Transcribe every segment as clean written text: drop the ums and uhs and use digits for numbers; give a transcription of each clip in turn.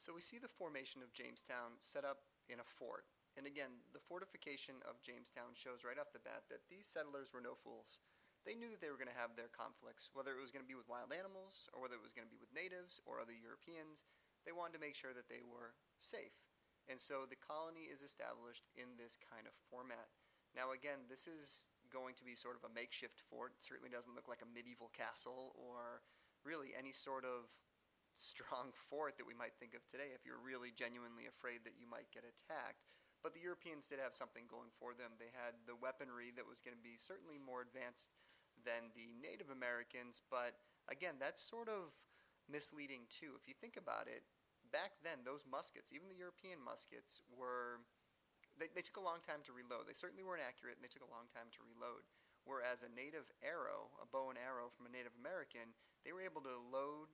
So we see the formation of Jamestown set up in a fort. And again, the fortification of Jamestown shows right off the bat that these settlers were no fools. They knew that they were going to have their conflicts, whether it was going to be with wild animals or whether it was going to be with natives or other Europeans. They wanted to make sure that they were safe. And so the colony is established in this kind of format. Now, again, this is going to be sort of a makeshift fort. It certainly doesn't look like a medieval castle or really any sort of strong fort that we might think of today if you're really genuinely afraid that you might get attacked. But the Europeans did have something going for them. They had the weaponry that was going to be certainly more advanced than the Native Americans, but again, that's sort of misleading too. If you think about it, back then, those muskets, even the European muskets, they took a long time to reload. They certainly weren't accurate, and they took a long time to reload. Whereas a native arrow, a bow and arrow from a Native American, they were able to load,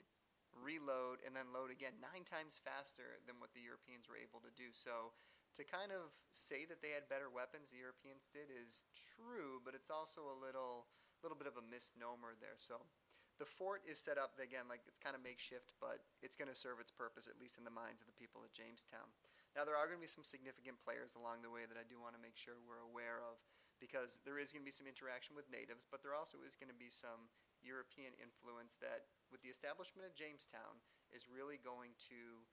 reload, and then load again 9 times faster than what the Europeans were able to do. So to kind of say that they had better weapons, the Europeans did, is true, but it's also a little bit of a misnomer there. So the fort is set up again like it's kind of makeshift, but it's going to serve its purpose, at least in the minds of the people of Jamestown. Now there are going to be some significant players along the way that I do want to make sure we're aware of, because there is going to be some interaction with natives, but there also is going to be some European influence that, with the establishment of Jamestown, is really going to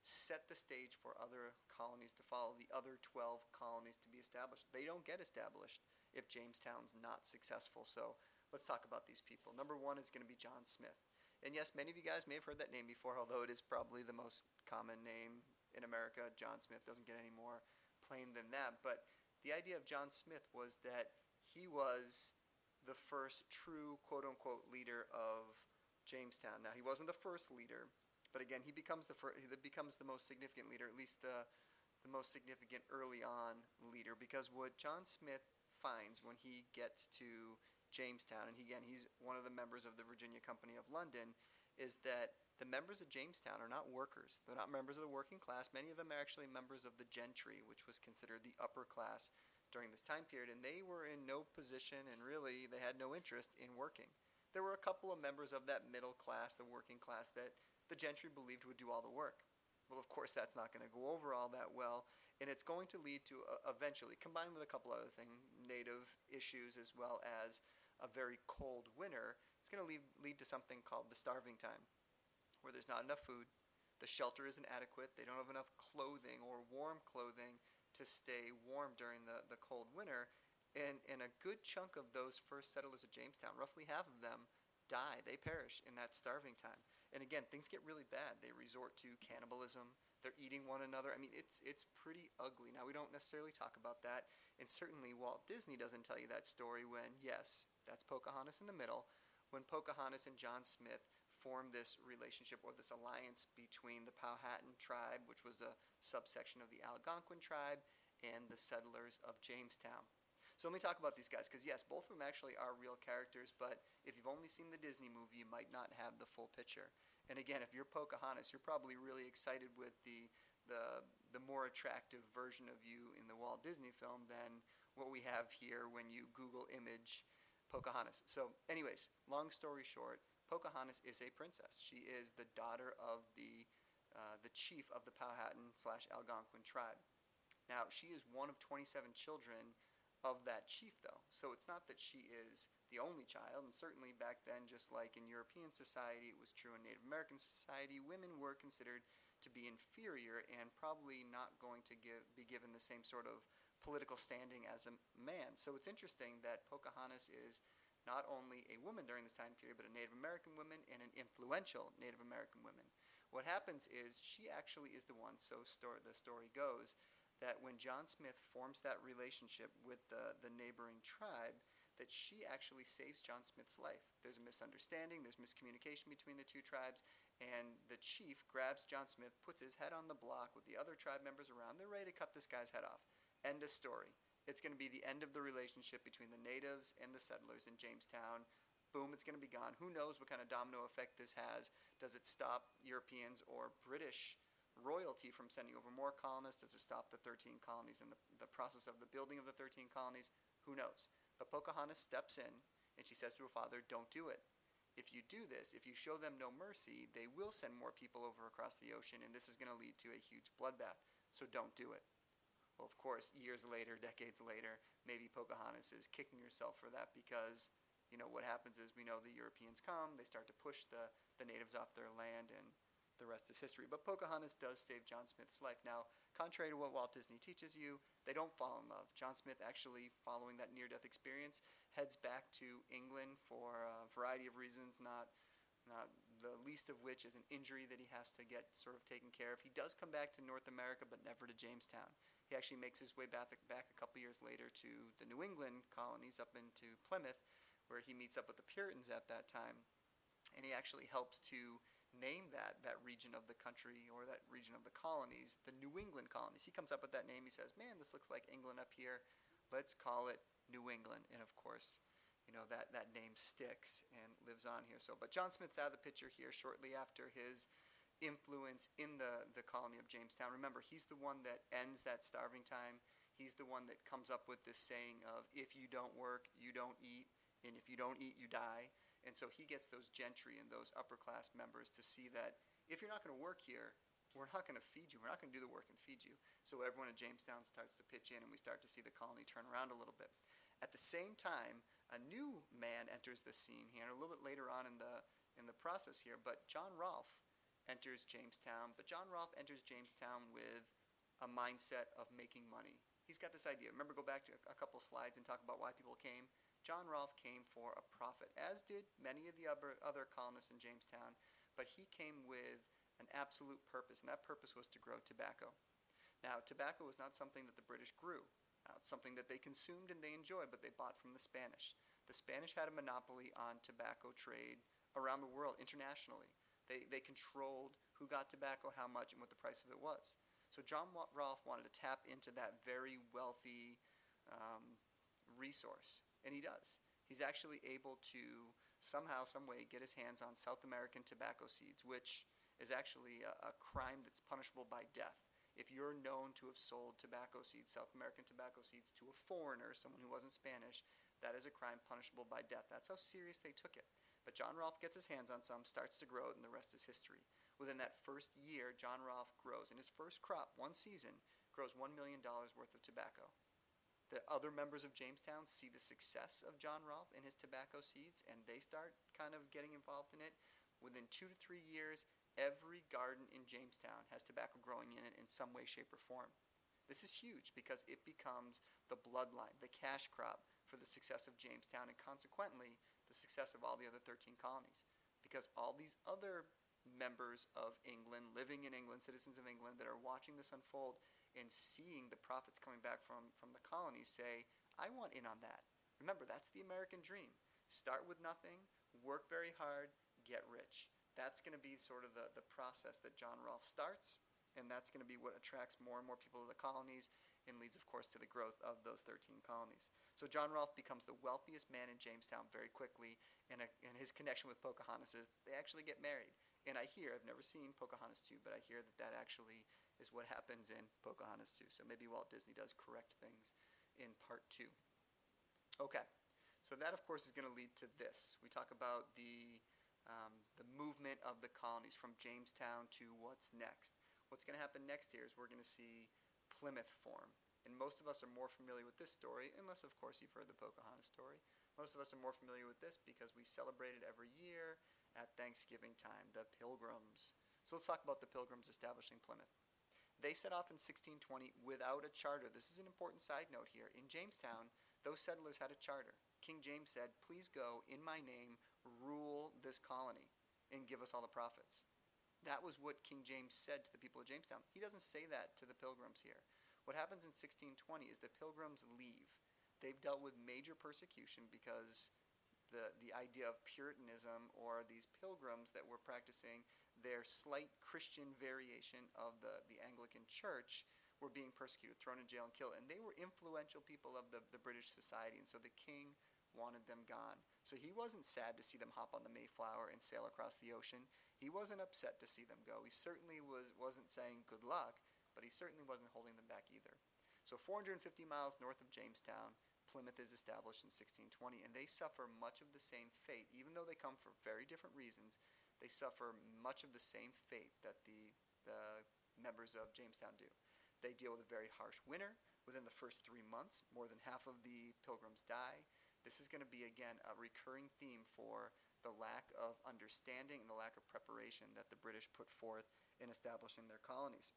set the stage for other colonies to follow, the other 12 colonies to be established. They don't get established if Jamestown's not successful. So let's talk about these people. Number one is going to be John Smith. And yes, many of you guys may have heard that name before, although it is probably the most common name in America. John Smith doesn't get any more plain than that. But the idea of John Smith was that he was the first true quote-unquote leader of Jamestown. Now, he wasn't the first leader, but again, he becomes the most significant leader, at least the most significant early on leader, because what John Smith finds when he gets to Jamestown, and he's one of the members of the Virginia Company of London, is that the members of Jamestown are not workers. They're not members of the working class. Many of them are actually members of the gentry, which was considered the upper class during this time period, and they were in no position, and really they had no interest in working. There were a couple of members of that middle class, the working class, that the gentry believed would do all the work. Well, of course, that's not going to go over all that well, and it's going to lead to, eventually, combined with a couple other things, native issues as well as a very cold winter, it's going to lead to something called the starving time, where there's not enough food, the shelter isn't adequate, they don't have enough clothing or warm clothing to stay warm during the cold winter, and a good chunk of those first settlers of Jamestown, roughly half of them, die. They perish in that starving time. And again, things get really bad. They resort to cannibalism. They're eating one another. I mean, it's pretty ugly. Now, we don't necessarily talk about that, and certainly Walt Disney doesn't tell you that story when, yes, that's Pocahontas in the middle, when Pocahontas and John Smith formed this relationship or this alliance between the Powhatan tribe, which was a subsection of the Algonquin tribe, and the settlers of Jamestown. So let me talk about these guys, because yes, both of them actually are real characters, but if you've only seen the Disney movie, you might not have the full picture. And again, if you're Pocahontas, you're probably really excited with the more attractive version of you in the Walt Disney film than what we have here when you Google image Pocahontas. So anyways, long story short, Pocahontas is a princess. She is the daughter of the chief of the Powhatan/Algonquin tribe. Now, she is one of 27 children of that chief, though. So it's not that she is the only child, and certainly back then, just like in European society, it was true in Native American society, women were considered to be inferior and probably not going to be given the same sort of political standing as a man. So it's interesting that Pocahontas is not only a woman during this time period, but a Native American woman and an influential Native American woman. What happens is she actually is the one, so the story goes, that when John Smith forms that relationship with the neighboring tribe, that she actually saves John Smith's life. There's a misunderstanding, there's miscommunication between the two tribes, and the chief grabs John Smith, puts his head on the block with the other tribe members around. They're ready to cut this guy's head off. End of story. It's going to be the end of the relationship between the natives and the settlers in Jamestown. Boom, it's going to be gone. Who knows what kind of domino effect this has? Does it stop Europeans or British royalty from sending over more colonists? Does it stop the 13 colonies and the process of the building of the 13 colonies? Who knows? But Pocahontas steps in, and she says to her father, don't do it. if you do this, if you show them no mercy, they will send more people over across the ocean, and this is going to lead to a huge bloodbath. So don't do it. Well, of course, years later, decades later, maybe Pocahontas is kicking herself for that because, what happens is we know the Europeans come, they start to push the natives off their land, and the rest is history. But Pocahontas does save John Smith's life. Now, contrary to what Walt Disney teaches you, they don't fall in love. John Smith actually, following that near-death experience, heads back to England for a variety of reasons, not the least of which is an injury that he has to get sort of taken care of. He does come back to North America, but never to Jamestown. He actually makes his way back a couple years later to the New England colonies up into Plymouth, where he meets up with the Puritans at that time. And he actually helps to name that region of the country, or that region of the colonies, the New England colonies. He comes up with that name. He says, man, this looks like England up here. Let's call it New England. And of course, that name sticks and lives on here. But John Smith's out of the picture here shortly after his influence in the colony of Jamestown. Remember, he's the one that ends that starving time. He's the one that comes up with this saying of, if you don't work, you don't eat, and if you don't eat, you die. And so he gets those gentry and those upper class members to see that if you're not going to work here, we're not going to feed you. We're not going to do the work and feed you. So everyone in Jamestown starts to pitch in, and we start to see the colony turn around a little bit. At the same time, a new man enters the scene here, a little bit later on in the process here, but John Rolfe enters Jamestown. But John Rolfe enters Jamestown with a mindset of making money. He's got this idea. Remember, go back to a couple slides and talk about why people came. John Rolfe came for a profit, as did many of the other colonists in Jamestown, but he came with an absolute purpose, and that purpose was to grow tobacco. Now, tobacco was not something that the British grew. It's something that they consumed and they enjoyed, but they bought from the Spanish. The Spanish had a monopoly on tobacco trade around the world, internationally. They controlled who got tobacco, how much, and what the price of it was. So John Rolfe wanted to tap into that very wealthy resource, and he does. He's actually able to somehow, some way, get his hands on South American tobacco seeds, which is actually a crime that's punishable by death. If you're known to have sold tobacco seeds, South American tobacco seeds, to a foreigner, someone who wasn't Spanish, that is a crime punishable by death. That's how serious they took it. But John Rolfe gets his hands on some, starts to grow it, and the rest is history. Within that first year, John Rolfe grows, in his first crop, one season, grows $1 million worth of tobacco. The other members of Jamestown see the success of John Rolfe and his tobacco seeds, and they start kind of getting involved in it. Within 2 to 3 years, every garden in Jamestown has tobacco growing in it in some way, shape, or form. This is huge because it becomes the bloodline, the cash crop for the success of Jamestown, and consequently the success of all the other 13 colonies. Because all these other members of England, living in England, citizens of England, that are watching this unfold and seeing the profits coming back from the colonies say, I want in on that. Remember, that's the American dream. Start with nothing, work very hard, get rich. That's going to be sort of the process that John Rolfe starts, and that's going to be what attracts more and more people to the colonies and leads, of course, to the growth of those 13 colonies. So John Rolfe becomes the wealthiest man in Jamestown very quickly, and his connection with Pocahontas is they actually get married. And I hear, I've never seen Pocahontas 2, but I hear that actually is what happens in Pocahontas 2. So maybe Walt Disney does correct things in part 2. Okay, so that, of course, is going to lead to this. We talk about the movement of the colonies from Jamestown to what's next. What's going to happen next here is we're going to see Plymouth form. And most of us are more familiar with this story, unless, of course, you've heard the Pocahontas story. Most of us are more familiar with this because we celebrate it every year at Thanksgiving time, the Pilgrims. So let's talk about the Pilgrims establishing Plymouth. They set off in 1620 without a charter. This is an important side note here. In Jamestown, those settlers had a charter. King James said, please go, in my name, rule this colony and give us all the profits. That was what King James said to the people of Jamestown. He doesn't say that to the Pilgrims here. What happens in 1620 is the Pilgrims leave. They've dealt with major persecution because the idea of Puritanism, or these Pilgrims that were practicing their slight Christian variation of the Anglican Church, were being persecuted, thrown in jail and killed. And they were influential people of the British society, and so the king wanted them gone. So he wasn't sad to see them hop on the Mayflower and sail across the ocean. He wasn't upset to see them go. He certainly wasn't saying good luck, but he certainly wasn't holding them back either. So 450 miles north of Jamestown, Plymouth is established in 1620, and they suffer much of the same fate. Even though they come for very different reasons, they suffer much of the same fate that the members of Jamestown do. They deal with a very harsh winter. Within the first 3 months, more than half of the pilgrims die. This is going to be, again, a recurring theme for the lack of understanding and the lack of preparation that the British put forth in establishing their colonies.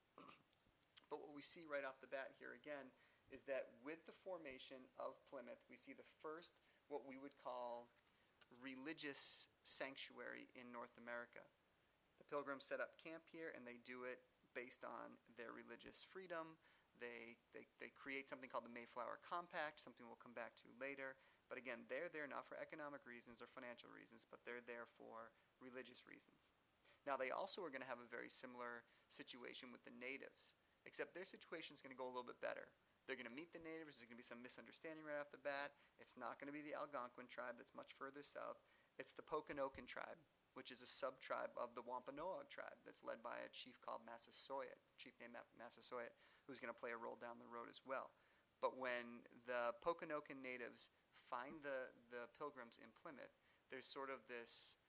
But what we see right off the bat here again is that with the formation of Plymouth, we see the first, what we would call, religious sanctuary in North America. The pilgrims set up camp here, and they do it based on their religious freedom. They create something called the Mayflower Compact, something we'll come back to later. But again, they're there not for economic reasons or financial reasons, but they're there for religious reasons. Now, they also are going to have a very similar situation with the natives, except their situation is going to go a little bit better. They're going to meet the natives. There's going to be some misunderstanding right off the bat. It's not going to be the Algonquin tribe that's much further south. It's the Pokanokan tribe, which is a sub-tribe of the Wampanoag tribe that's led by a chief called Massasoit, a chief named Massasoit, who's going to play a role down the road as well. But when the Pokanokan natives find the pilgrims in Plymouth, there's sort of this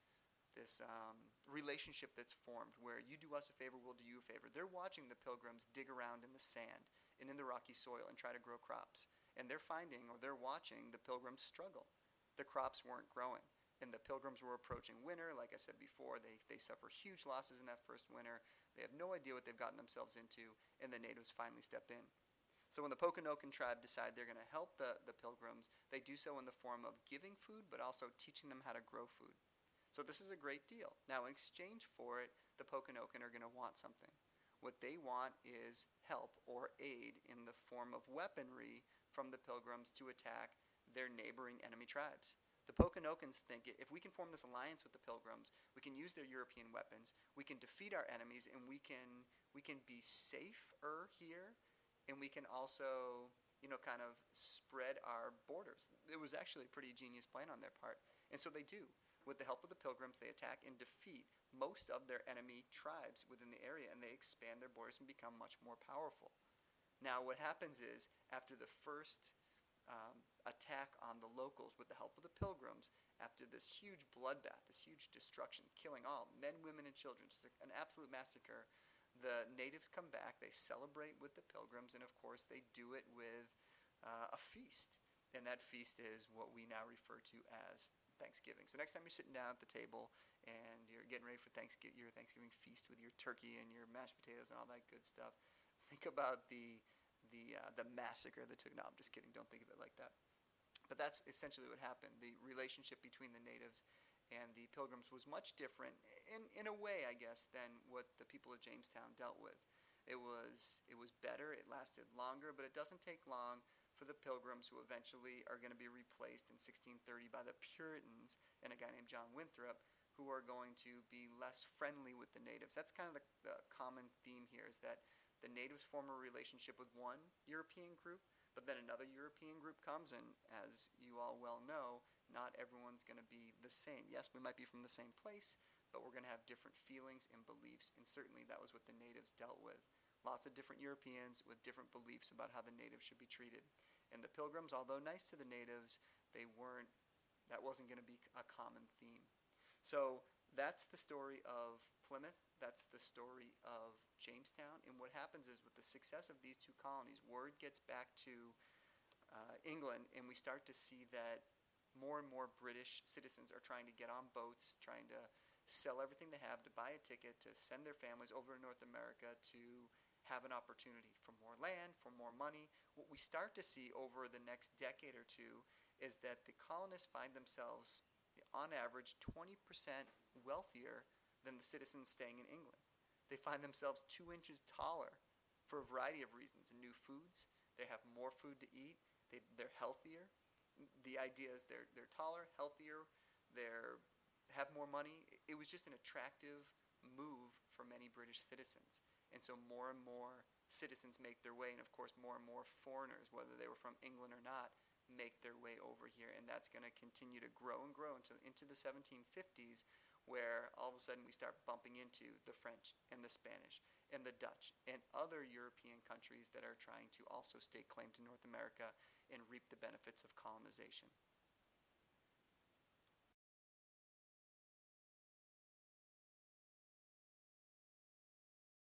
relationship that's formed where you do us a favor, we'll do you a favor. They're watching the pilgrims dig around in the sand and in the rocky soil and try to grow crops. And they're finding, or they're watching, the pilgrims struggle. The crops weren't growing. And the pilgrims were approaching winter. Like I said before, they suffer huge losses in that first winter. They have no idea what they've gotten themselves into, and the natives finally step in. So when the Pokanokan tribe decide they're going to help the pilgrims, they do so in the form of giving food, but also teaching them how to grow food. So this is a great deal. Now, in exchange for it, the Pokanokan are going to want something. What they want is help or aid in the form of weaponry from the pilgrims to attack their neighboring enemy tribes. The Pokanokans think if we can form this alliance with the pilgrims, we can use their European weapons, we can defeat our enemies, and we can be safer here, and we can also, kind of spread our borders. It was actually a pretty genius plan on their part. And so they do. With the help of the pilgrims, they attack and defeat most of their enemy tribes within the area, and they expand their borders and become much more powerful. Now, what happens is, after the first attack on the locals with the help of the pilgrims, after this huge bloodbath, this huge destruction, killing all, men, women, and children, just an absolute massacre, the natives come back, they celebrate with the pilgrims, and of course they do it with a feast. And that feast is what we now refer to as Thanksgiving. So next time you're sitting down at the table and you're getting ready for your Thanksgiving feast with your turkey and your mashed potatoes and all that good stuff, think about the massacre that took. No, I'm just kidding. Don't think of it like that. But that's essentially what happened. The relationship between the natives and the pilgrims was much different, in a way, I guess, than what the people of Jamestown dealt with. It was better. It lasted longer, but it doesn't take long for the pilgrims, who eventually are going to be replaced in 1630 by the Puritans and a guy named John Winthrop, who are going to be less friendly with the natives. That's kind of the common theme here, is that the natives form a relationship with one European group, but then another European group comes, and as you all well know, not everyone's going to be the same. Yes, we might be from the same place, but we're going to have different feelings and beliefs, and certainly that was what the natives dealt with. Lots of different Europeans with different beliefs about how the natives should be treated. And the pilgrims, although nice to the natives, that wasn't going to be a common theme. So that's the story of Plymouth. That's the story of Jamestown. And what happens is, with the success of these two colonies, word gets back to England, and we start to see that more and more British citizens are trying to get on boats, trying to sell everything they have to buy a ticket to send their families over to North America to have an opportunity for more land, for more money. What we start to see over the next decade or two is that the colonists find themselves, on average, 20% wealthier than the citizens staying in England. They find themselves 2 inches taller for a variety of reasons. New foods, they have more food to eat, they're healthier. The idea is they're taller, healthier, they have more money. It was just an attractive move for many British citizens. And so more and more citizens make their way, and of course more and more foreigners, whether they were from England or not, make their way over here. And that's going to continue to grow and grow into the 1750s, where all of a sudden we start bumping into the French and the Spanish and the Dutch and other European countries that are trying to also stake claim to North America and reap the benefits of colonization.